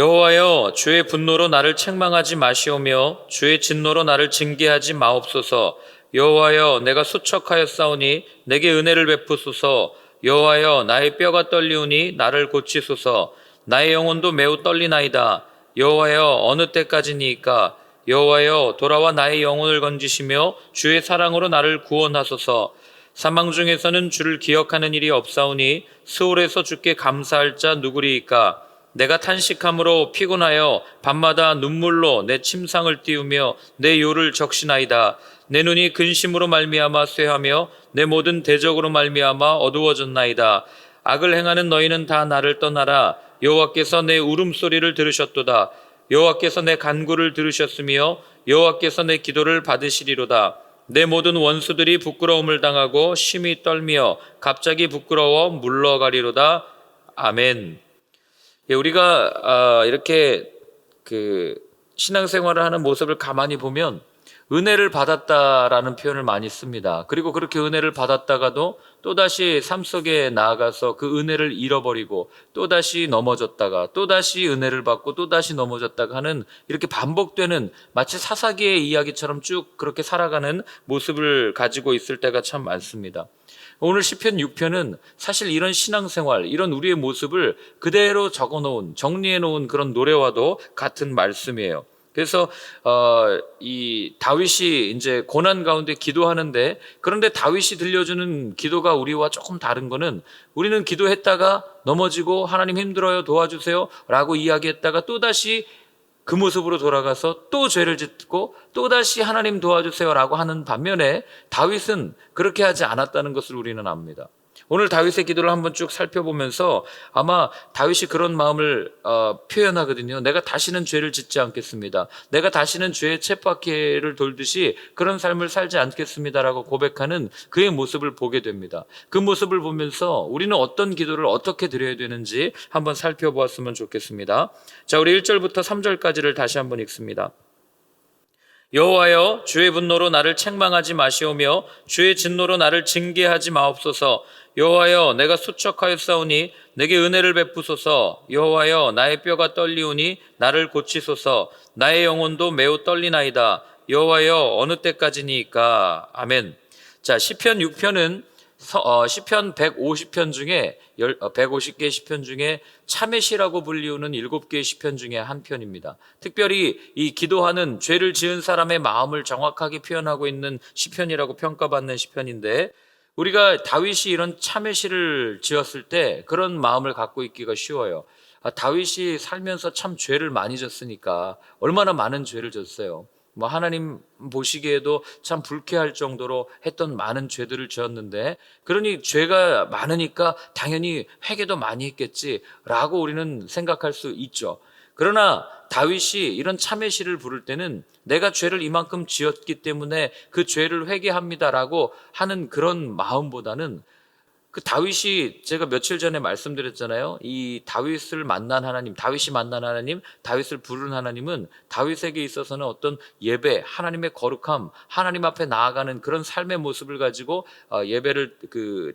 여호와여, 주의 분노로 나를 책망하지 마시오며 주의 진노로 나를 징계하지 마옵소서. 여호와여, 내가 수척하였사오니 내게 은혜를 베푸소서. 여호와여, 나의 뼈가 떨리우니 나를 고치소서. 나의 영혼도 매우 떨리나이다. 여호와여, 어느 때까지니이까? 여호와여, 돌아와 나의 영혼을 건지시며 주의 사랑으로 나를 구원하소서. 사망 중에서는 주를 기억하는 일이 없사오니 스올에서 주께 감사할 자 누구리이까? 내가 탄식함으로 피곤하여 밤마다 눈물로 내 침상을 띄우며 내 요를 적시나이다. 내 눈이 근심으로 말미암아 쇠하며 내 모든 대적으로 말미암아 어두워졌나이다. 악을 행하는 너희는 다 나를 떠나라. 여호와께서 내 울음소리를 들으셨도다. 여호와께서 내 간구를 들으셨으며 여호와께서 내 기도를 받으시리로다. 내 모든 원수들이 부끄러움을 당하고 심히 떨며 갑자기 부끄러워 물러가리로다. 아멘. 우리가 이렇게 신앙생활을 하는 모습을 가만히 보면 은혜를 받았다라는 표현을 많이 씁니다. 그리고 그렇게 은혜를 받았다가도 또다시 삶 속에 나아가서 그 은혜를 잃어버리고 또다시 넘어졌다가 또다시 은혜를 받고 또다시 넘어졌다가 하는 이렇게 반복되는 마치 사사기의 이야기처럼 쭉 그렇게 살아가는 모습을 가지고 있을 때가 참 많습니다. 오늘 시편 6편은 사실 이런 신앙생활, 이런 우리의 모습을 그대로 적어놓은, 정리해놓은 그런 노래와도 같은 말씀이에요. 그래서 이 다윗이 이제 고난 가운데 기도하는데, 그런데 다윗이 들려주는 기도가 우리와 조금 다른 거는, 우리는 기도했다가 넘어지고 하나님 힘들어요 도와주세요 라고 이야기했다가 또다시 그 모습으로 돌아가서 또 죄를 짓고 또다시 하나님 도와주세요 라고 하는 반면에 다윗은 그렇게 하지 않았다는 것을 우리는 압니다. 오늘 다윗의 기도를 한번 쭉 살펴보면서 아마 다윗이 그런 마음을 표현하거든요. 내가 다시는 죄를 짓지 않겠습니다. 내가 다시는 죄의 쳇바퀴를 돌듯이 그런 삶을 살지 않겠습니다라고 고백하는 그의 모습을 보게 됩니다. 그 모습을 보면서 우리는 어떤 기도를 어떻게 드려야 되는지 한번 살펴보았으면 좋겠습니다. 자, 우리 1절부터 3절까지를 다시 한번 읽습니다. 여호와여, 주의 분노로 나를 책망하지 마시오며 주의 진노로 나를 징계하지 마옵소서. 여호와여, 내가 수척하였사오니 내게 은혜를 베푸소서. 여호와여, 나의 뼈가 떨리우니 나를 고치소서. 나의 영혼도 매우 떨리나이다. 여호와여, 어느 때까지니이까? 아멘. 자, 시편 6편은 시편 150편 중에 150개의 시편 중에 참회시라고 불리우는 7개의 시편 중에 한 편입니다. 특별히 이 기도하는 죄를 지은 사람의 마음을 정확하게 표현하고 있는 시편이라고 평가받는 시편인데, 우리가 다윗이 이런 참회시를 지었을 때 그런 마음을 갖고 있기가 쉬워요. 다윗이 살면서 참 죄를 많이 졌으니까, 얼마나 많은 죄를 졌어요. 하나님 보시기에도 참 불쾌할 정도로 했던 많은 죄들을 지었는데, 그러니 죄가 많으니까 당연히 회개도 많이 했겠지라고 우리는 생각할 수 있죠. 그러나 다윗이 이런 참회시를 부를 때는 내가 죄를 이만큼 지었기 때문에 그 죄를 회개합니다라고 하는 그런 마음보다는, 그 다윗이 제가 며칠 전에 말씀드렸잖아요. 이 다윗을 만난 하나님, 다윗이 만난 하나님, 다윗을 부른 하나님은 다윗에게 있어서는 어떤 예배, 하나님의 거룩함, 하나님 앞에 나아가는 그런 삶의 모습을 가지고 예배를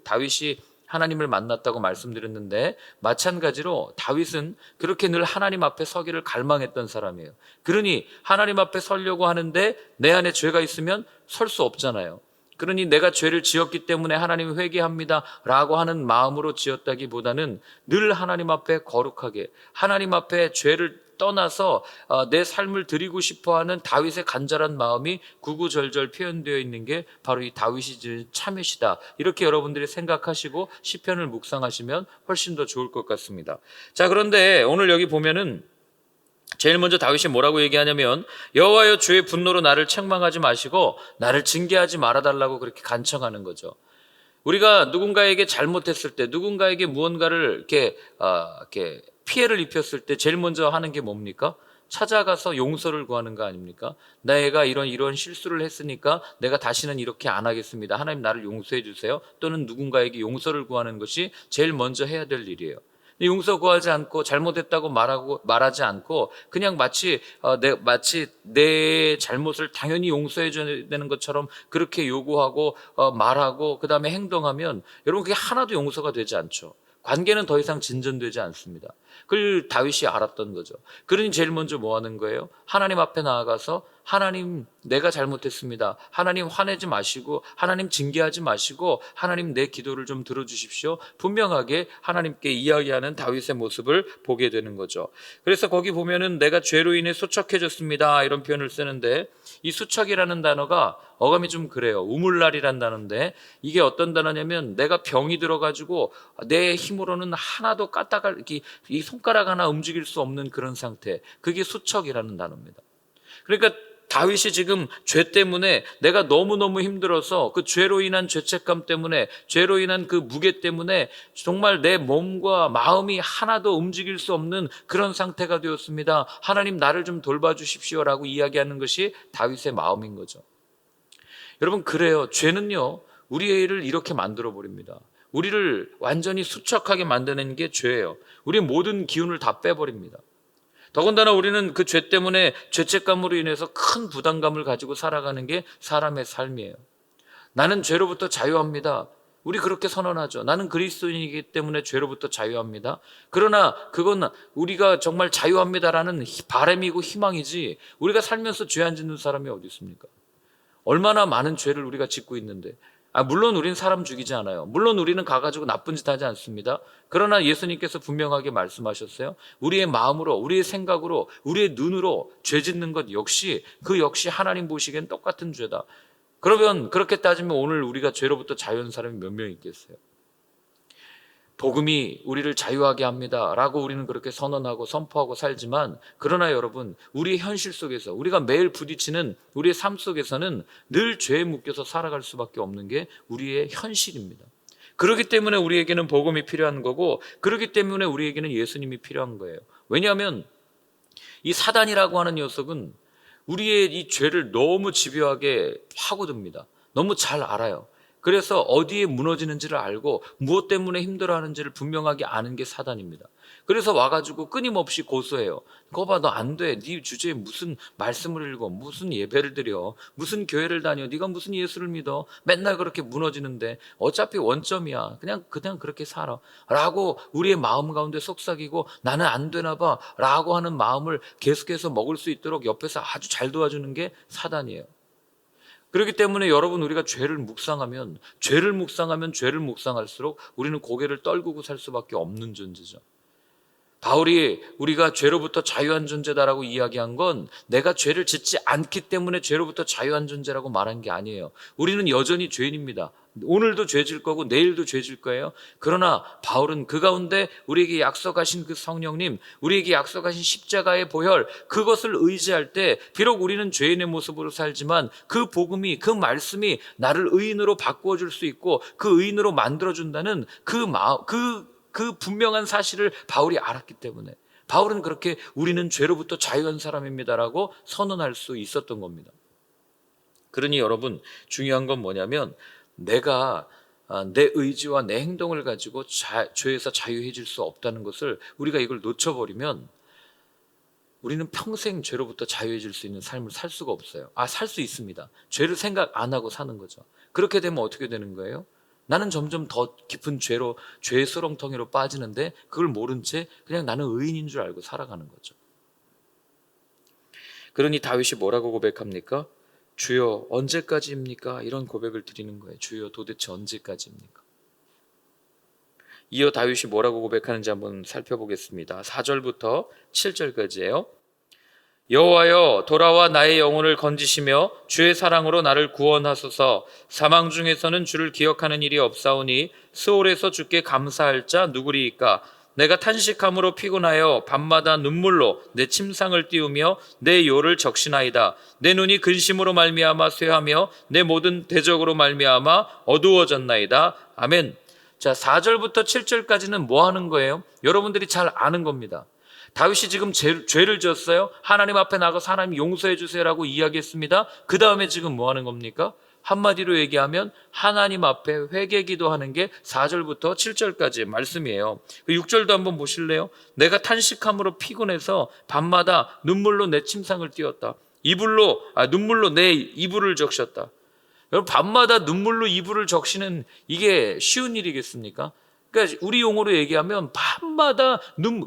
다윗이 하나님을 만났다고 말씀드렸는데, 마찬가지로 다윗은 그렇게 늘 하나님 앞에 서기를 갈망했던 사람이에요. 그러니 하나님 앞에 서려고 하는데 내 안에 죄가 있으면 설 수 없잖아요. 그러니 내가 죄를 지었기 때문에 하나님 회개합니다 라고 하는 마음으로 지었다기보다는 늘 하나님 앞에 거룩하게, 하나님 앞에 죄를 떠나서 내 삶을 드리고 싶어하는 다윗의 간절한 마음이 구구절절 표현되어 있는 게 바로 이 다윗이 지은 참회시다, 이렇게 여러분들이 생각하시고 시편을 묵상하시면 훨씬 더 좋을 것 같습니다. 자, 그런데 오늘 여기 보면은 제일 먼저 다윗이 뭐라고 얘기하냐면, 여호와여, 주의 분노로 나를 책망하지 마시고 나를 징계하지 말아달라고 그렇게 간청하는 거죠. 우리가 누군가에게 잘못했을 때, 누군가에게 무언가를 이렇게 피해를 입혔을 때 제일 먼저 하는 게 뭡니까? 찾아가서 용서를 구하는 거 아닙니까? 내가 이런 실수를 했으니까 내가 다시는 이렇게 안 하겠습니다. 하나님 나를 용서해 주세요. 또는 누군가에게 용서를 구하는 것이 제일 먼저 해야 될 일이에요. 용서 구하지 않고 잘못했다고 말하지 않고 그냥 마치 내 잘못을 당연히 용서해 줘야 되는 것처럼 그렇게 요구하고 말하고 그다음에 행동하면, 여러분, 그게 하나도 용서가 되지 않죠. 관계는 더 이상 진전되지 않습니다. 그걸 다윗이 알았던 거죠. 그러니 제일 먼저 뭐 하는 거예요? 하나님 앞에 나아가서 하나님, 내가 잘못했습니다. 하나님 화내지 마시고, 하나님 징계하지 마시고, 하나님 내 기도를 좀 들어주십시오. 분명하게 하나님께 이야기하는 다윗의 모습을 보게 되는 거죠. 그래서 거기 보면은 내가 죄로 인해 수척해졌습니다, 이런 표현을 쓰는데, 이 수척이라는 단어가 어감이 좀 그래요. 우물날이란 단어인데, 이게 어떤 단어냐면 내가 병이 들어가지고 내 힘으로는 하나도 까딱할, 이 손가락 하나 움직일 수 없는 그런 상태, 그게 수척이라는 단어입니다. 그러니까 다윗이 지금 죄 때문에 내가 너무너무 힘들어서 그 죄로 인한 죄책감 때문에, 죄로 인한 그 무게 때문에 정말 내 몸과 마음이 하나도 움직일 수 없는 그런 상태가 되었습니다. 하나님 나를 좀 돌봐주십시오라고 이야기하는 것이 다윗의 마음인 거죠. 여러분, 그래요. 죄는요, 우리를 이렇게 만들어 버립니다. 우리를 완전히 수척하게 만드는 게 죄예요. 우리 모든 기운을 다 빼버립니다. 더군다나 우리는 그 죄 때문에 죄책감으로 인해서 큰 부담감을 가지고 살아가는 게 사람의 삶이에요. 나는 죄로부터 자유합니다. 우리 그렇게 선언하죠. 나는 그리스도인이기 때문에 죄로부터 자유합니다. 그러나 그건 우리가 정말 자유합니다라는 바람이고 희망이지, 우리가 살면서 죄 안 짓는 사람이 어디 있습니까? 얼마나 많은 죄를 우리가 짓고 있는데, 물론 우리는 사람 죽이지 않아요. 물론 우리는 가가지고 나쁜 짓 하지 않습니다. 그러나 예수님께서 분명하게 말씀하셨어요. 우리의 마음으로, 우리의 생각으로, 우리의 눈으로 죄 짓는 것 역시, 그 역시 하나님 보시기엔 똑같은 죄다. 그러면 그렇게 따지면 오늘 우리가 죄로부터 자유한 사람이 몇 명 있겠어요? 복음이 우리를 자유하게 합니다 라고 우리는 그렇게 선언하고 선포하고 살지만, 그러나 여러분, 우리의 현실 속에서, 우리가 매일 부딪히는 우리의 삶 속에서는 늘 죄에 묶여서 살아갈 수밖에 없는 게 우리의 현실입니다. 그렇기 때문에 우리에게는 복음이 필요한 거고, 그렇기 때문에 우리에게는 예수님이 필요한 거예요. 왜냐하면 이 사단이라고 하는 녀석은 우리의 이 죄를 너무 집요하게 파고듭니다. 너무 잘 알아요. 그래서 어디에 무너지는지를 알고 무엇 때문에 힘들어하는지를 분명하게 아는 게 사단입니다. 그래서 와가지고 끊임없이 고소해요. 그거 봐, 너 안 돼. 네 주제에 무슨 말씀을 읽어, 무슨 예배를 드려, 무슨 교회를 다녀, 네가 무슨 예수를 믿어, 맨날 그렇게 무너지는데 어차피 원점이야. 그냥 그렇게 살아 라고 우리의 마음 가운데 속삭이고, 나는 안 되나 봐 라고 하는 마음을 계속해서 먹을 수 있도록 옆에서 아주 잘 도와주는 게 사단이에요. 그렇기 때문에 여러분, 우리가 죄를 묵상하면 묵상할수록 우리는 고개를 떨구고 살 수밖에 없는 존재죠. 바울이 우리가 죄로부터 자유한 존재다라고 이야기한 건 내가 죄를 짓지 않기 때문에 죄로부터 자유한 존재라고 말한 게 아니에요. 우리는 여전히 죄인입니다. 오늘도 죄질 거고 내일도 죄질 거예요. 그러나 바울은 그 가운데 우리에게 약속하신 그 성령님, 우리에게 약속하신 십자가의 보혈, 그것을 의지할 때 비록 우리는 죄인의 모습으로 살지만 그 복음이, 그 말씀이 나를 의인으로 바꾸어 줄 수 있고 그 의인으로 만들어 준다는 그 분명한 사실을 바울이 알았기 때문에 바울은 그렇게 우리는 죄로부터 자유한 사람입니다라고 선언할 수 있었던 겁니다. 그러니 여러분, 중요한 건 뭐냐면 내가 내 의지와 내 행동을 가지고 죄에서 자유해질 수 없다는 것을, 우리가 이걸 놓쳐버리면 우리는 평생 죄로부터 자유해질 수 있는 삶을 살 수가 없어요. 살 수 있습니다. 죄를 생각 안 하고 사는 거죠. 그렇게 되면 어떻게 되는 거예요? 나는 점점 더 깊은 죄의 소렁텅이로 빠지는데 그걸 모른 채 그냥 나는 의인인 줄 알고 살아가는 거죠. 그러니 다윗이 뭐라고 고백합니까? 주여 언제까지입니까? 이런 고백을 드리는 거예요. 주여 도대체 언제까지입니까? 이어 다윗이 뭐라고 고백하는지 한번 살펴보겠습니다. 4절부터 7절까지예요. 여호와여, 돌아와 나의 영혼을 건지시며 주의 사랑으로 나를 구원하소서. 사망 중에서는 주를 기억하는 일이 없사오니 스올에서 주께 감사할 자 누구리이까? 내가 탄식함으로 피곤하여 밤마다 눈물로 내 침상을 띄우며 내 요를 적시나이다. 내 눈이 근심으로 말미암아 쇠하며 내 모든 대적으로 말미암아 어두워졌나이다. 아멘. 자, 4절부터 7절까지는 뭐 하는 거예요? 여러분들이 잘 아는 겁니다. 다윗이 지금 죄를 지었어요. 하나님 앞에 나가서 하나님 용서해 주세요라고 이야기했습니다. 그 다음에 지금 뭐 하는 겁니까? 한마디로 얘기하면 하나님 앞에 회개 기도하는 게 4절부터 7절까지의 말씀이에요. 6절도 한번 보실래요? 내가 탄식함으로 피곤해서 밤마다 눈물로 내 침상을 띄웠다. 눈물로 내 이불을 적셨다. 여러분, 밤마다 눈물로 이불을 적시는 이게 쉬운 일이겠습니까? 그러니까 우리 용어로 얘기하면 밤마다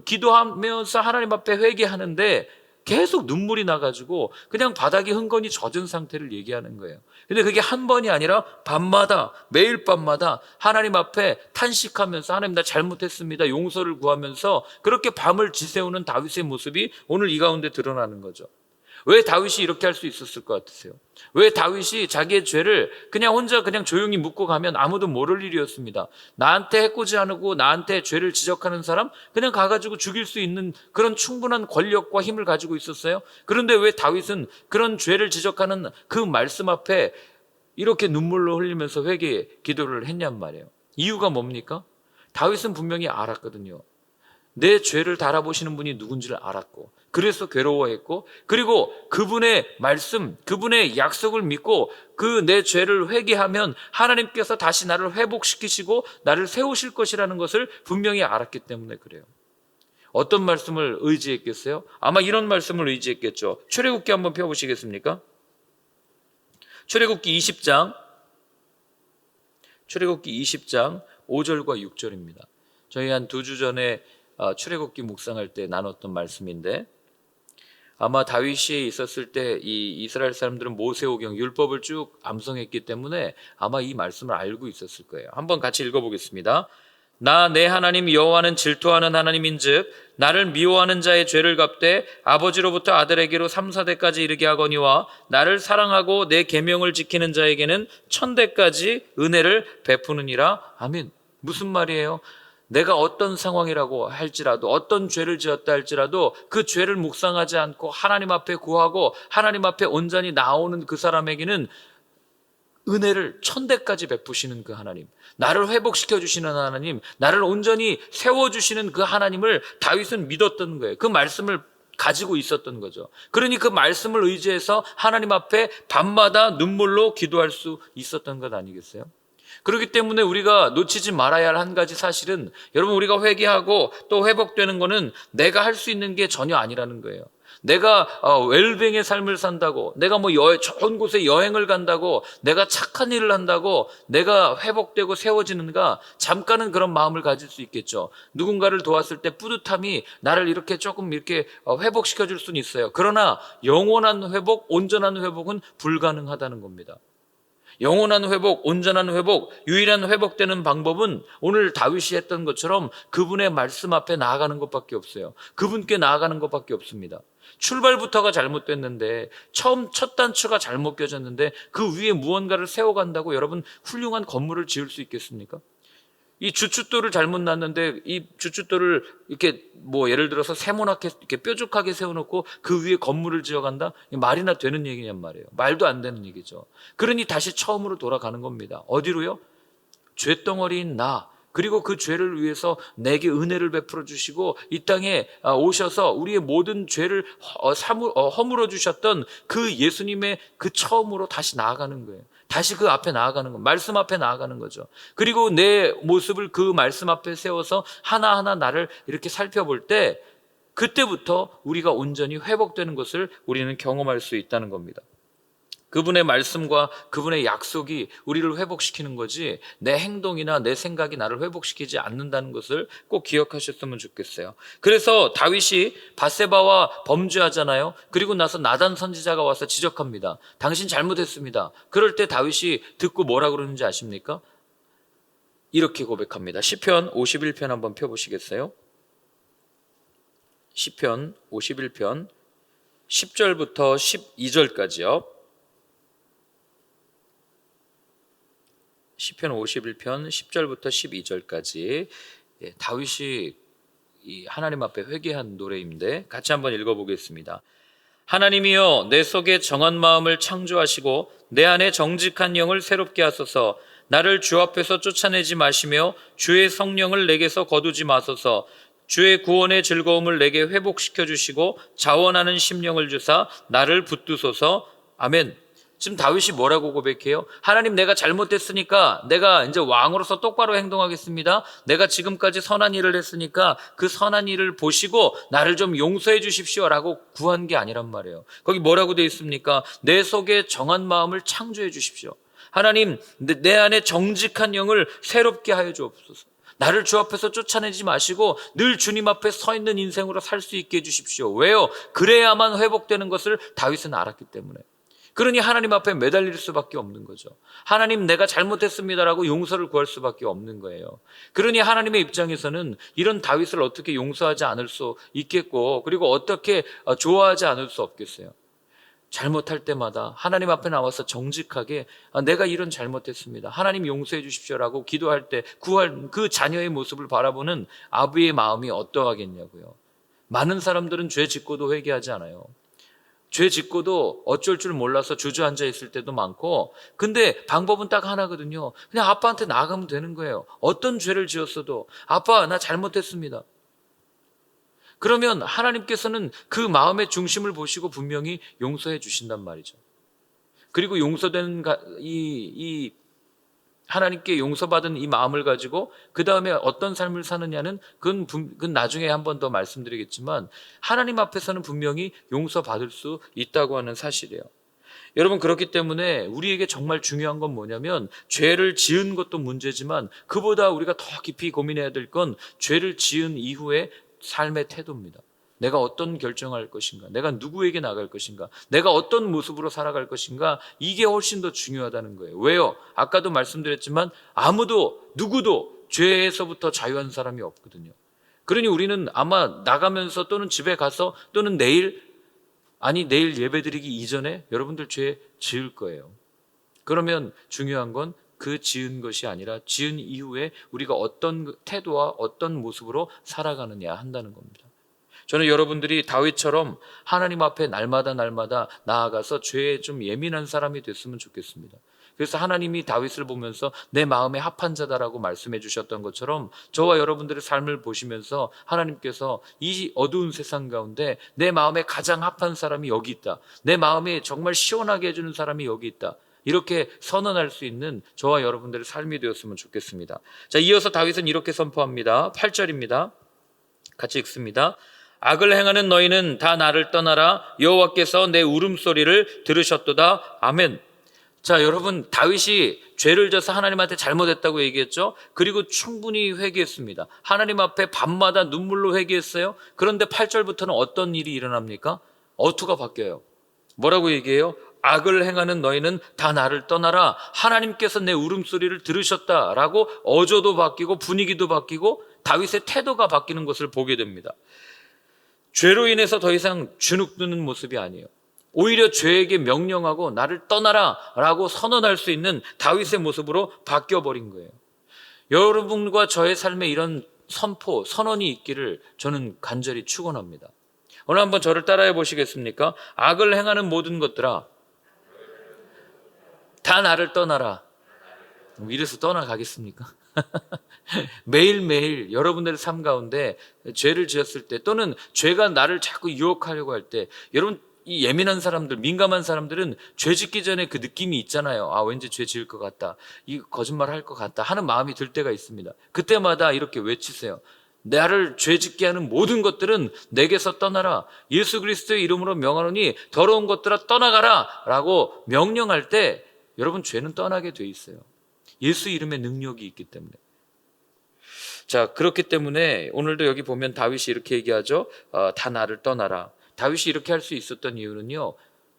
기도하면서 하나님 앞에 회개하는데 계속 눈물이 나가지고 그냥 바닥이 흥건히 젖은 상태를 얘기하는 거예요. 근데 그게 한 번이 아니라 밤마다, 매일 밤마다 하나님 앞에 탄식하면서 하나님 나 잘못했습니다, 용서를 구하면서 그렇게 밤을 지새우는 다윗의 모습이 오늘 이 가운데 드러나는 거죠. 왜 다윗이 이렇게 할 수 있었을 것 같으세요? 왜 다윗이 자기의 죄를 그냥 혼자 그냥 조용히 묻고 가면 아무도 모를 일이었습니다. 나한테 해코지 않고 나한테 죄를 지적하는 사람 그냥 가가지고 죽일 수 있는 그런 충분한 권력과 힘을 가지고 있었어요. 그런데 왜 다윗은 그런 죄를 지적하는 그 말씀 앞에 이렇게 눈물로 흘리면서 회개 기도를 했냔 말이에요. 이유가 뭡니까? 다윗은 분명히 알았거든요. 내 죄를 달아보시는 분이 누군지를 알았고, 그래서 괴로워했고, 그리고 그분의 말씀, 그분의 약속을 믿고 그 내 죄를 회개하면 하나님께서 다시 나를 회복시키시고 나를 세우실 것이라는 것을 분명히 알았기 때문에 그래요. 어떤 말씀을 의지했겠어요? 아마 이런 말씀을 의지했겠죠. 출애굽기 한번 펴보시겠습니까? 출애굽기 20장 5절과 6절입니다. 저희 한 2주 전에 출애굽기 묵상할 때 나눴던 말씀인데, 아마 다윗이 있었을 때 이 이스라엘 사람들은 모세오경 율법을 쭉 암송했기 때문에 아마 이 말씀을 알고 있었을 거예요. 한번 같이 읽어보겠습니다. 나 내 하나님 여호와는 질투하는 하나님인즉 나를 미워하는 자의 죄를 갚되 아버지로부터 아들에게로 3, 4대까지 이르게 하거니와 나를 사랑하고 내 계명을 지키는 자에게는 1000대까지 은혜를 베푸느니라. 아멘. 무슨 말이에요? 내가 어떤 상황이라고 할지라도, 어떤 죄를 지었다 할지라도 그 죄를 묵상하지 않고 하나님 앞에 구하고 하나님 앞에 온전히 나오는 그 사람에게는 은혜를 1000대까지 베푸시는 그 하나님, 나를 회복시켜 주시는 하나님, 나를 온전히 세워주시는 그 하나님을 다윗은 믿었던 거예요. 그 말씀을 가지고 있었던 거죠. 그러니 그 말씀을 의지해서 하나님 앞에 밤마다 눈물로 기도할 수 있었던 것 아니겠어요? 그렇기 때문에 우리가 놓치지 말아야 할 한 가지 사실은, 여러분, 우리가 회개하고 또 회복되는 거는 내가 할 수 있는 게 전혀 아니라는 거예요. 내가 웰빙의 삶을 산다고, 내가 좋은 곳에 여행을 간다고, 내가 착한 일을 한다고 내가 회복되고 세워지는가, 잠깐은 그런 마음을 가질 수 있겠죠. 누군가를 도왔을 때 뿌듯함이 나를 이렇게 조금 이렇게 회복시켜 줄 수는 있어요. 그러나 영원한 회복, 온전한 회복은 불가능하다는 겁니다. 영원한 회복, 온전한 회복, 유일한 회복되는 방법은 오늘 다윗이 했던 것처럼 그분의 말씀 앞에 나아가는 것밖에 없어요. 그분께 나아가는 것밖에 없습니다. 출발부터가 잘못됐는데, 첫 단추가 잘못 껴졌는데 그 위에 무언가를 세워간다고 여러분 훌륭한 건물을 지을 수 있겠습니까? 이 주춧돌을 잘못 놨는데 이 주춧돌을 이렇게 예를 들어서 세모나게 이렇게 뾰족하게 세워놓고 그 위에 건물을 지어간다? 말이나 되는 얘기냔 말이에요. 말도 안 되는 얘기죠. 그러니 다시 처음으로 돌아가는 겁니다. 어디로요? 죄덩어리인 나, 그리고 그 죄를 위해서 내게 은혜를 베풀어 주시고 이 땅에 오셔서 우리의 모든 죄를 허물어 주셨던 그 예수님의 그 처음으로 다시 나아가는 거예요. 다시 그 앞에 나아가는 거, 말씀 앞에 나아가는 거죠. 그리고 내 모습을 그 말씀 앞에 세워서 하나하나 나를 이렇게 살펴볼 때, 그때부터 우리가 온전히 회복되는 것을 우리는 경험할 수 있다는 겁니다. 그분의 말씀과 그분의 약속이 우리를 회복시키는 거지, 내 행동이나 내 생각이 나를 회복시키지 않는다는 것을 꼭 기억하셨으면 좋겠어요. 그래서 다윗이 밧세바와 범죄하잖아요. 그리고 나서 나단 선지자가 와서 지적합니다. 당신 잘못했습니다. 그럴 때 다윗이 듣고 뭐라 그러는지 아십니까? 이렇게 고백합니다. 시편 51편 한번 펴보시겠어요? 시편 51편 10절부터 12절까지요. 시편 51편 10절부터 12절까지 다윗이 하나님 앞에 회개한 노래인데 같이 한번 읽어보겠습니다. 하나님이여, 내 속에 정한 마음을 창조하시고 내 안에 정직한 영을 새롭게 하소서. 나를 주 앞에서 쫓아내지 마시며 주의 성령을 내게서 거두지 마소서. 주의 구원의 즐거움을 내게 회복시켜 주시고 자원하는 심령을 주사 나를 붙드소서. 아멘. 지금 다윗이 뭐라고 고백해요? 하나님, 내가 잘못했으니까 내가 이제 왕으로서 똑바로 행동하겠습니다. 내가 지금까지 선한 일을 했으니까 그 선한 일을 보시고 나를 좀 용서해 주십시오라고 구한 게 아니란 말이에요. 거기 뭐라고 되어 있습니까? 내 속에 정한 마음을 창조해 주십시오. 하나님, 내 안에 정직한 영을 새롭게 하여 주옵소서. 나를 주 앞에서 쫓아내지 마시고 늘 주님 앞에 서 있는 인생으로 살 수 있게 해주십시오. 왜요? 그래야만 회복되는 것을 다윗은 알았기 때문에. 그러니 하나님 앞에 매달릴 수밖에 없는 거죠. 하나님, 내가 잘못했습니다라고 용서를 구할 수밖에 없는 거예요. 그러니 하나님의 입장에서는 이런 다윗을 어떻게 용서하지 않을 수 있겠고, 그리고 어떻게 좋아하지 않을 수 없겠어요. 잘못할 때마다 하나님 앞에 나와서 정직하게 내가 이런 잘못했습니다, 하나님 용서해 주십시오라고 기도할 때 구할 그 자녀의 모습을 바라보는 아버지의 마음이 어떠하겠냐고요. 많은 사람들은 죄 짓고도 회개하지 않아요. 죄 짓고도 어쩔 줄 몰라서 주저앉아 있을 때도 많고, 근데 방법은 딱 하나거든요. 그냥 아빠한테 나가면 되는 거예요. 어떤 죄를 지었어도 아빠, 나 잘못했습니다. 그러면 하나님께서는 그 마음의 중심을 보시고 분명히 용서해 주신단 말이죠. 그리고 용서된 이 하나님께 용서받은 이 마음을 가지고 그 다음에 어떤 삶을 사느냐는 그건 나중에 한 번 더 말씀드리겠지만, 하나님 앞에서는 분명히 용서받을 수 있다고 하는 사실이에요. 여러분, 그렇기 때문에 우리에게 정말 중요한 건 뭐냐면, 죄를 지은 것도 문제지만 그보다 우리가 더 깊이 고민해야 될 건 죄를 지은 이후의 삶의 태도입니다. 내가 어떤 결정할 것인가, 내가 누구에게 나갈 것인가, 내가 어떤 모습으로 살아갈 것인가, 이게 훨씬 더 중요하다는 거예요. 왜요? 아까도 말씀드렸지만 누구도 죄에서부터 자유한 사람이 없거든요. 그러니 우리는 아마 나가면서 또는 집에 가서 또는 내일 예배드리기 이전에 여러분들 죄 지을 거예요. 그러면 중요한 건 그 지은 것이 아니라 지은 이후에 우리가 어떤 태도와 어떤 모습으로 살아가느냐 한다는 겁니다. 저는 여러분들이 다윗처럼 하나님 앞에 날마다 나아가서 죄에 좀 예민한 사람이 됐으면 좋겠습니다. 그래서 하나님이 다윗을 보면서 내 마음에 합한 자다라고 말씀해 주셨던 것처럼, 저와 여러분들의 삶을 보시면서 하나님께서 이 어두운 세상 가운데 내 마음에 가장 합한 사람이 여기 있다, 내 마음에 정말 시원하게 해주는 사람이 여기 있다, 이렇게 선언할 수 있는 저와 여러분들의 삶이 되었으면 좋겠습니다. 자, 이어서 다윗은 이렇게 선포합니다. 8절입니다. 같이 읽습니다. 악을 행하는 너희는 다 나를 떠나라. 여호와께서 내 울음소리를 들으셨도다. 아멘. 자, 여러분, 다윗이 죄를 져서 하나님한테 잘못했다고 얘기했죠. 그리고 충분히 회개했습니다. 하나님 앞에 밤마다 눈물로 회개했어요. 그런데 8절부터는 어떤 일이 일어납니까? 어투가 바뀌어요. 뭐라고 얘기해요? 악을 행하는 너희는 다 나를 떠나라. 하나님께서 내 울음소리를 들으셨다라고 어조도 바뀌고 분위기도 바뀌고 다윗의 태도가 바뀌는 것을 보게 됩니다. 죄로 인해서 더 이상 주눅드는 모습이 아니에요. 오히려 죄에게 명령하고 나를 떠나라 라고 선언할 수 있는 다윗의 모습으로 바뀌어버린 거예요. 여러분과 저의 삶에 이런 선언이 있기를 저는 간절히 축원합니다. 오늘 한번 저를 따라해 보시겠습니까? 악을 행하는 모든 것들아, 다 나를 떠나라. 이래서 떠나가겠습니까? 매일매일 여러분들의 삶 가운데 죄를 지었을 때, 또는 죄가 나를 자꾸 유혹하려고 할 때, 여러분, 이 예민한 사람들, 민감한 사람들은 죄 짓기 전에 그 느낌이 있잖아요. 왠지 죄 지을 것 같다, 이 거짓말 할 것 같다 하는 마음이 들 때가 있습니다. 그때마다 이렇게 외치세요. 나를 죄 짓게 하는 모든 것들은 내게서 떠나라. 예수 그리스도의 이름으로 명하노니 더러운 것들아 떠나가라 라고 명령할 때 여러분, 죄는 떠나게 돼 있어요. 예수 이름의 능력이 있기 때문에. 자, 그렇기 때문에 오늘도 여기 보면 다윗이 이렇게 얘기하죠. 다 나를 떠나라. 다윗이 이렇게 할 수 있었던 이유는요,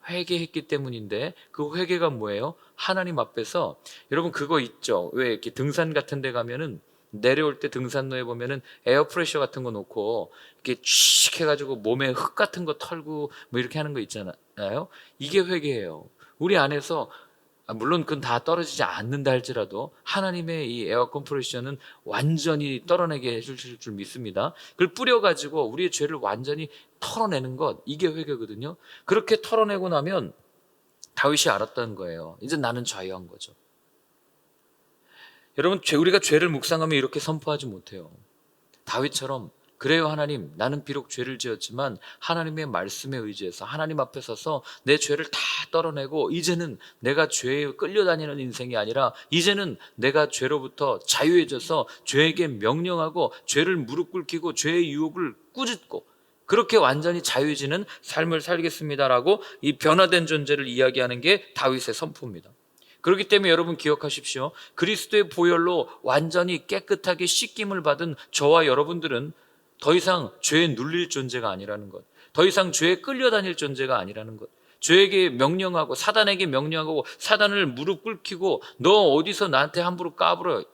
회개했기 때문인데, 그 회개가 뭐예요? 하나님 앞에서, 여러분 그거 있죠. 왜 이렇게 등산 같은 데 가면은 내려올 때 등산로에 보면은 에어프레셔 같은 거 놓고 이렇게 칙 해가지고 몸에 흙 같은 거 털고 뭐 이렇게 하는 거 있잖아요. 이게 회개예요. 우리 안에서, 물론 그건 다 떨어지지 않는다 할지라도 하나님의 이 에어 컴프레셔는 완전히 떨어내게 해주실 줄 믿습니다. 그걸 뿌려가지고 우리의 죄를 완전히 털어내는 것, 이게 회개거든요. 그렇게 털어내고 나면 다윗이 알았다는 거예요. 이제 나는 자유한 거죠. 여러분, 우리가 죄를 묵상하면 이렇게 선포하지 못해요. 다윗처럼, 그래요 하나님, 나는 비록 죄를 지었지만 하나님의 말씀에 의지해서 하나님 앞에 서서 내 죄를 다 떨어내고, 이제는 내가 죄에 끌려다니는 인생이 아니라 이제는 내가 죄로부터 자유해져서 죄에게 명령하고 죄를 무릎 꿇기고 죄의 유혹을 꾸짖고 그렇게 완전히 자유해지는 삶을 살겠습니다라고 이 변화된 존재를 이야기하는 게 다윗의 선포입니다. 그렇기 때문에 여러분 기억하십시오. 그리스도의 보혈로 완전히 깨끗하게 씻김을 받은 저와 여러분들은 더 이상 죄에 눌릴 존재가 아니라는 것, 더 이상 죄에 끌려다닐 존재가 아니라는 것, 죄에게 명령하고 사단에게 명령하고 사단을 무릎 꿇히고 너 어디서 나한테 함부로 까불어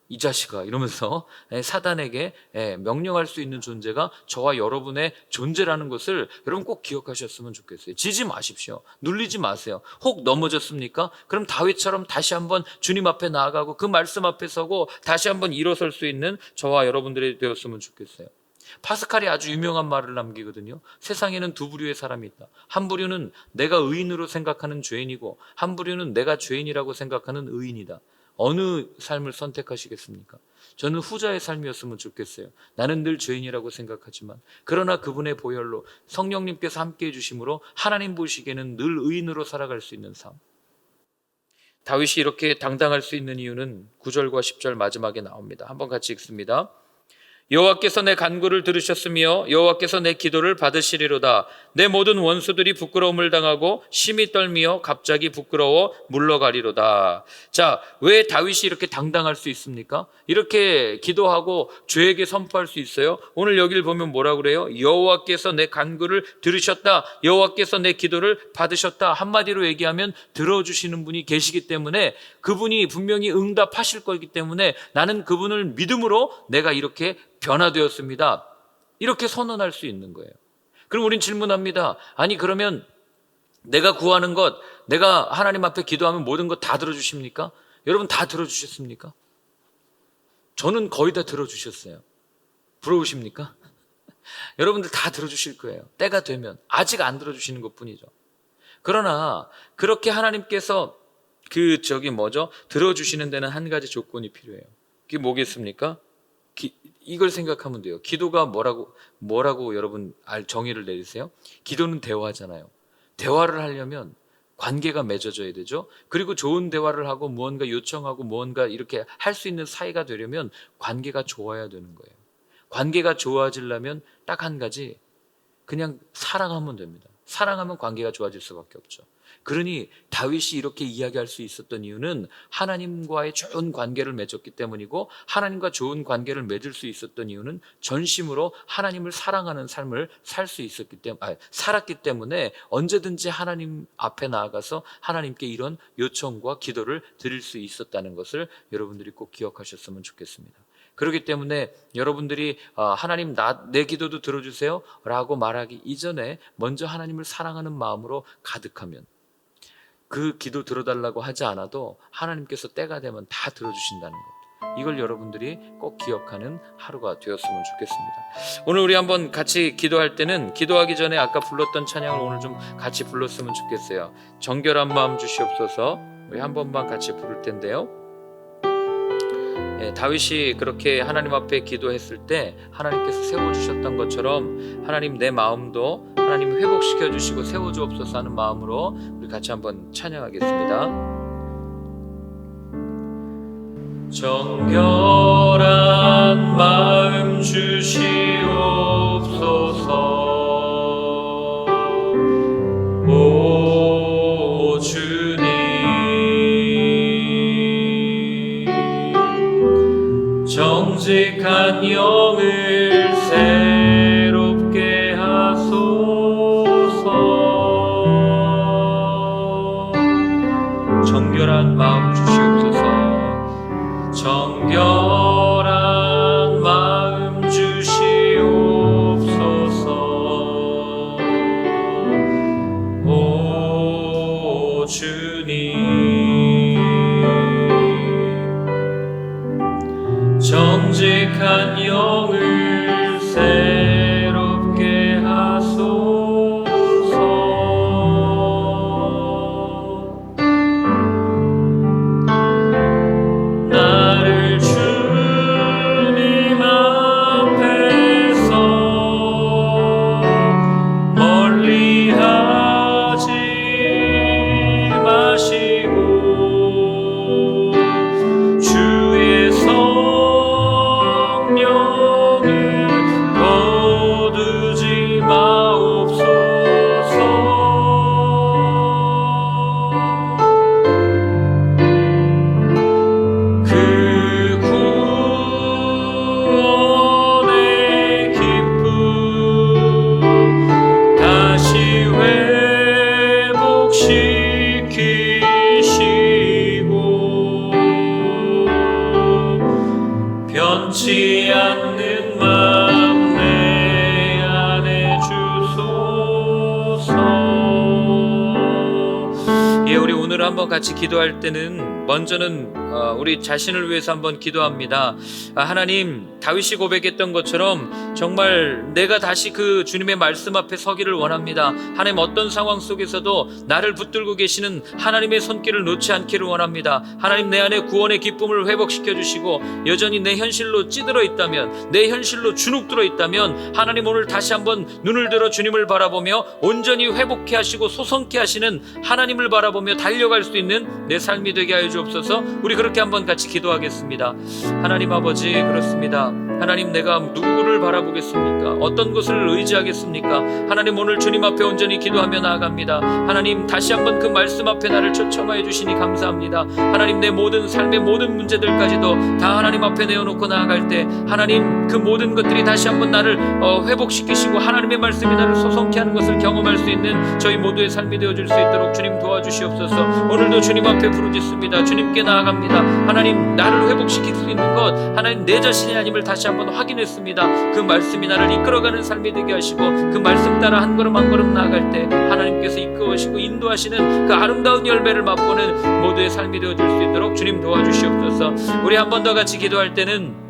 이 자식아 이러면서 사단에게 명령할 수 있는 존재가 저와 여러분의 존재라는 것을 여러분 꼭 기억하셨으면 좋겠어요. 지지 마십시오. 눌리지 마세요. 혹 넘어졌습니까? 그럼 다윗처럼 다시 한번 주님 앞에 나아가고 그 말씀 앞에 서고 다시 한번 일어설 수 있는 저와 여러분들이 되었으면 좋겠어요. 파스칼이 아주 유명한 말을 남기거든요. 세상에는 두 부류의 사람이 있다. 한 부류는 내가 의인으로 생각하는 죄인이고 한 부류는 내가 죄인이라고 생각하는 의인이다. 어느 삶을 선택하시겠습니까? 저는 후자의 삶이었으면 좋겠어요. 나는 늘 죄인이라고 생각하지만 그러나 그분의 보혈로 성령님께서 함께해 주심으로 하나님 보시기에는 늘 의인으로 살아갈 수 있는 삶. 다윗이 이렇게 당당할 수 있는 이유는 9절과 10절 마지막에 나옵니다. 한번 같이 읽습니다. 여호와께서 내 간구를 들으셨으며 여호와께서 내 기도를 받으시리로다. 내 모든 원수들이 부끄러움을 당하고 심히 떨미어 갑자기 부끄러워 물러가리로다. 자, 왜 다윗이 이렇게 당당할 수 있습니까? 이렇게 기도하고 죄에게 선포할 수 있어요? 오늘 여기를 보면 뭐라고 그래요? 여호와께서 내 간구를 들으셨다. 여호와께서 내 기도를 받으셨다. 한마디로 얘기하면 들어주시는 분이 계시기 때문에 그분이 분명히 응답하실 거기 때문에 나는 그분을 믿음으로 내가 이렇게 변화되었습니다. 이렇게 선언할 수 있는 거예요. 그럼 우린 질문합니다. 아니 그러면 내가 구하는 것, 내가 하나님 앞에 기도하면 모든 것 다 들어주십니까? 여러분 다 들어주셨습니까? 저는 거의 다 들어주셨어요. 부러우십니까? 여러분들 다 들어주실 거예요. 때가 되면. 아직 안 들어주시는 것 뿐이죠. 그러나 그렇게 하나님께서 들어주시는 데는 한 가지 조건이 필요해요. 그게 뭐겠습니까? 이걸 생각하면 돼요. 기도가 뭐라고 여러분 정의를 내리세요? 기도는 대화잖아요. 대화를 하려면 관계가 맺어져야 되죠. 그리고 좋은 대화를 하고 무언가 요청하고 무언가 이렇게 할 수 있는 사이가 되려면 관계가 좋아야 되는 거예요. 관계가 좋아지려면 딱 한 가지, 그냥 사랑하면 됩니다. 사랑하면 관계가 좋아질 수밖에 없죠. 그러니 다윗이 이렇게 이야기할 수 있었던 이유는 하나님과의 좋은 관계를 맺었기 때문이고, 하나님과 좋은 관계를 맺을 수 있었던 이유는 전심으로 하나님을 사랑하는 삶을 살았기 때문에 언제든지 하나님 앞에 나아가서 하나님께 이런 요청과 기도를 드릴 수 있었다는 것을 여러분들이 꼭 기억하셨으면 좋겠습니다. 그렇기 때문에 여러분들이 하나님 내 기도도 들어주세요 라고 말하기 이전에 먼저 하나님을 사랑하는 마음으로 가득하면, 그 기도 들어달라고 하지 않아도 하나님께서 때가 되면 다 들어주신다는 것, 이걸 여러분들이 꼭 기억하는 하루가 되었으면 좋겠습니다. 오늘 우리 한번 같이 기도할 때는 기도하기 전에 아까 불렀던 찬양을 오늘 좀 같이 불렀으면 좋겠어요. 정결한 마음 주시옵소서. 우리 한 번만 같이 부를 텐데요. 다윗이 그렇게 하나님 앞에 기도했을 때 하나님께서 세워주셨던 것처럼 하나님 내 마음도 하나님 회복시켜 주시고 세워주옵소서 하는 마음으로 우리 같이 한번 찬양하겠습니다. 정결한 마음 주시옵소서. 오 주님, 정직한 영을 새롭게 하소서. 정결한 마음 주시옵소서. 정결한 마음 주시옵소서. 오 주님, 정직한 영을 새롭게 하소서. 나를 주님 앞에서 멀리하지 마시고 오늘 한번 같이 기도할 때는 먼저는 우리 자신을 위해서 한번 기도합니다. 하나님, 다윗이 고백했던 것처럼 정말 내가 다시 그 주님의 말씀 앞에 서기를 원합니다. 하나님, 어떤 상황 속에서도 나를 붙들고 계시는 하나님의 손길을 놓지 않기를 원합니다. 하나님, 내 안에 구원의 기쁨을 회복시켜 주시고 여전히 내 현실로 찌들어 있다면, 내 현실로 주눅들어 있다면 하나님, 오늘 다시 한번 눈을 들어 주님을 바라보며 온전히 회복케 하시고 소성케 하시는 하나님을 바라보며 달려갈 수 있는 내 삶이 되게 하여 주옵소서. 우리 그렇게 한번 같이 기도하겠습니다. 하나님 아버지, 그렇습니다. 하나님, 내가 누구를 바라보겠습니까? 어떤 것을 의지하겠습니까? 하나님, 오늘 주님 앞에 온전히 기도하며 나아갑니다. 하나님, 다시 한번 그 말씀 앞에 나를 초청하여 주시니 감사합니다. 하나님, 내 모든 삶의 모든 문제들까지도 다 하나님 앞에 내어놓고 나아갈 때 하나님, 그 모든 것들이 다시 한번 나를 회복시키시고 하나님의 말씀이 나를 소성케 하는 것을 경험할 수 있는 저희 모두의 삶이 되어줄 수 있도록 주님 도와주시옵소서. 오늘도 주님 앞에 부르짖습니다. 주님께 나아갑니다. 하나님, 나를 회복시킬 수 있는 것, 하나님, 내 자신이 아님을 다시 한번 확인했습니다. 그 말씀이 나를 이끌어가는 삶이 되게 하시고 그 말씀 따라 한 걸음 한 걸음 나아갈 때 하나님께서 이끌어오시고 인도하시는 그 아름다운 열매를 맛보는 모두의 삶이 되어줄 수 있도록 주님 도와주시옵소서. 우리 한 번 더 같이 기도할 때는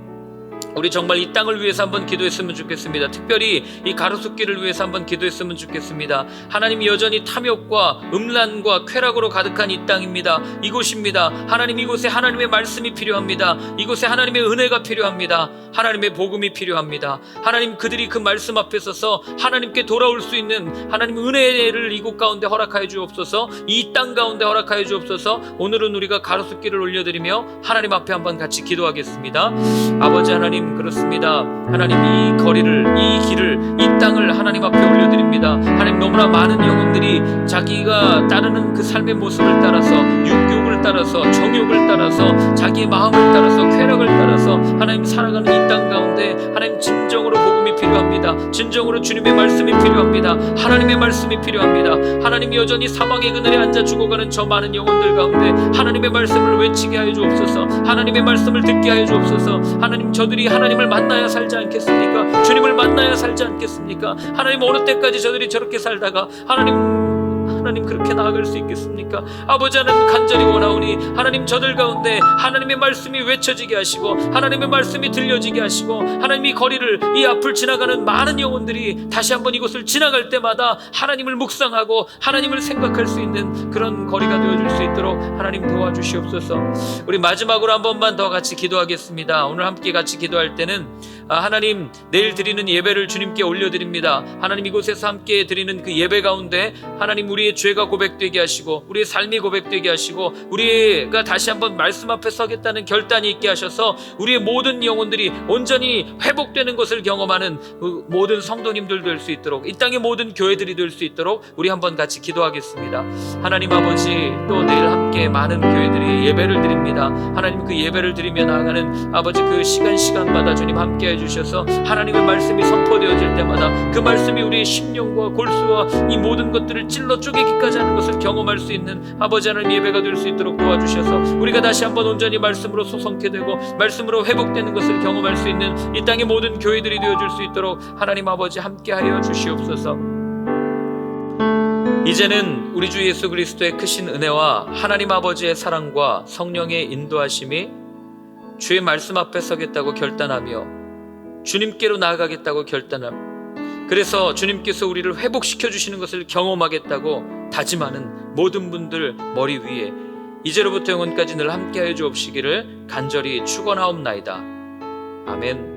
우리 정말 이 땅을 위해서 한번 기도했으면 좋겠습니다. 특별히 이 가로수길을 위해서 한번 기도했으면 좋겠습니다. 하나님이 여전히 탐욕과 음란과 쾌락으로 가득한 이 땅입니다. 이곳입니다. 하나님, 이곳에 하나님의 말씀이 필요합니다. 이곳에 하나님의 은혜가 필요합니다. 하나님의 복음이 필요합니다. 하나님, 그들이 그 말씀 앞에 서서 하나님께 돌아올 수 있는 하나님 은혜를 이곳 가운데 허락하여 주옵소서. 이 땅 가운데 허락하여 주옵소서. 오늘은 우리가 가로수길을 올려드리며 하나님 앞에 한번 같이 기도하겠습니다. 아버지 하나님, 그렇습니다. 하나님, 이 거리를, 이 길을, 이 땅을 하나님 앞에 올려드립니다. 하나님, 너무나 많은 영혼들이 자기가 따르는 그 삶의 모습을 따라서, 육욕을 따라서, 정욕을 따라서, 자기의 마음을 따라서, 쾌락을 따라서 하나님 살아가는 이 땅 가운데 하나님, 진정으로 복음이 필요합니다. 진정으로 주님의 말씀이 필요합니다. 하나님의 말씀이 필요합니다. 하나님, 여전히 사망의 그늘에 앉아 죽어가는 저 많은 영혼들 가운데 하나님의 말씀을 외치게 하여 주옵소서. 하나님의 말씀을 듣게 하여 주옵소서. 하나님, 저들이 하나님을 만나야 살지 않겠습니까? 주님을 만나야 살지 않겠습니까? 하나님, 어느 때까지 저들이 저렇게 살다가 하나님 그렇게 나아갈 수 있겠습니까? 아버지 하나님, 간절히 원하오니 하나님, 저들 가운데 하나님의 말씀이 외쳐지게 하시고 하나님의 말씀이 들려지게 하시고 하나님, 이 거리를, 이 앞을 지나가는 많은 영혼들이 다시 한번 이곳을 지나갈 때마다 하나님을 묵상하고 하나님을 생각할 수 있는 그런 거리가 되어줄 수 있도록 하나님 도와주시옵소서. 우리 마지막으로 한 번만 더 같이 기도하겠습니다. 오늘 함께 같이 기도할 때는 하나님, 내일 드리는 예배를 주님께 올려드립니다. 하나님, 이곳에서 함께 드리는 그 예배 가운데 하나님, 우리의 죄가 고백되게 하시고 우리의 삶이 고백되게 하시고 우리가 다시 한번 말씀 앞에 서겠다는 결단이 있게 하셔서 우리의 모든 영혼들이 온전히 회복되는 것을 경험하는 그 모든 성도님들 될 수 있도록, 이 땅의 모든 교회들이 될 수 있도록 우리 한번 같이 기도하겠습니다. 하나님 아버지, 또 내일 함께 많은 교회들이 예배를 드립니다. 하나님, 그 예배를 드리며 나아가는 아버지 그 시간마다 주님 함께 해주셔서 하나님의 말씀이 선포되어질 때마다 그 말씀이 우리의 심령과 골수와 이 모든 것들을 찔러 쪼개기까지 하는 것을 경험할 수 있는 아버지 하나님 예배가 될 수 있도록 도와주셔서 우리가 다시 한번 온전히 말씀으로 소성케 되고 말씀으로 회복되는 것을 경험할 수 있는 이 땅의 모든 교회들이 되어줄 수 있도록 하나님 아버지 함께하여 주시옵소서. 이제는 우리 주 예수 그리스도의 크신 은혜와 하나님 아버지의 사랑과 성령의 인도하심이 주의 말씀 앞에 서겠다고 결단하며 주님께로 나아가겠다고 결단함, 그래서 주님께서 우리를 회복시켜 주시는 것을 경험하겠다고 다짐하는 모든 분들 머리 위에 이제로부터 영원까지 늘 함께하여 주옵시기를 간절히 축원하옵나이다. 아멘.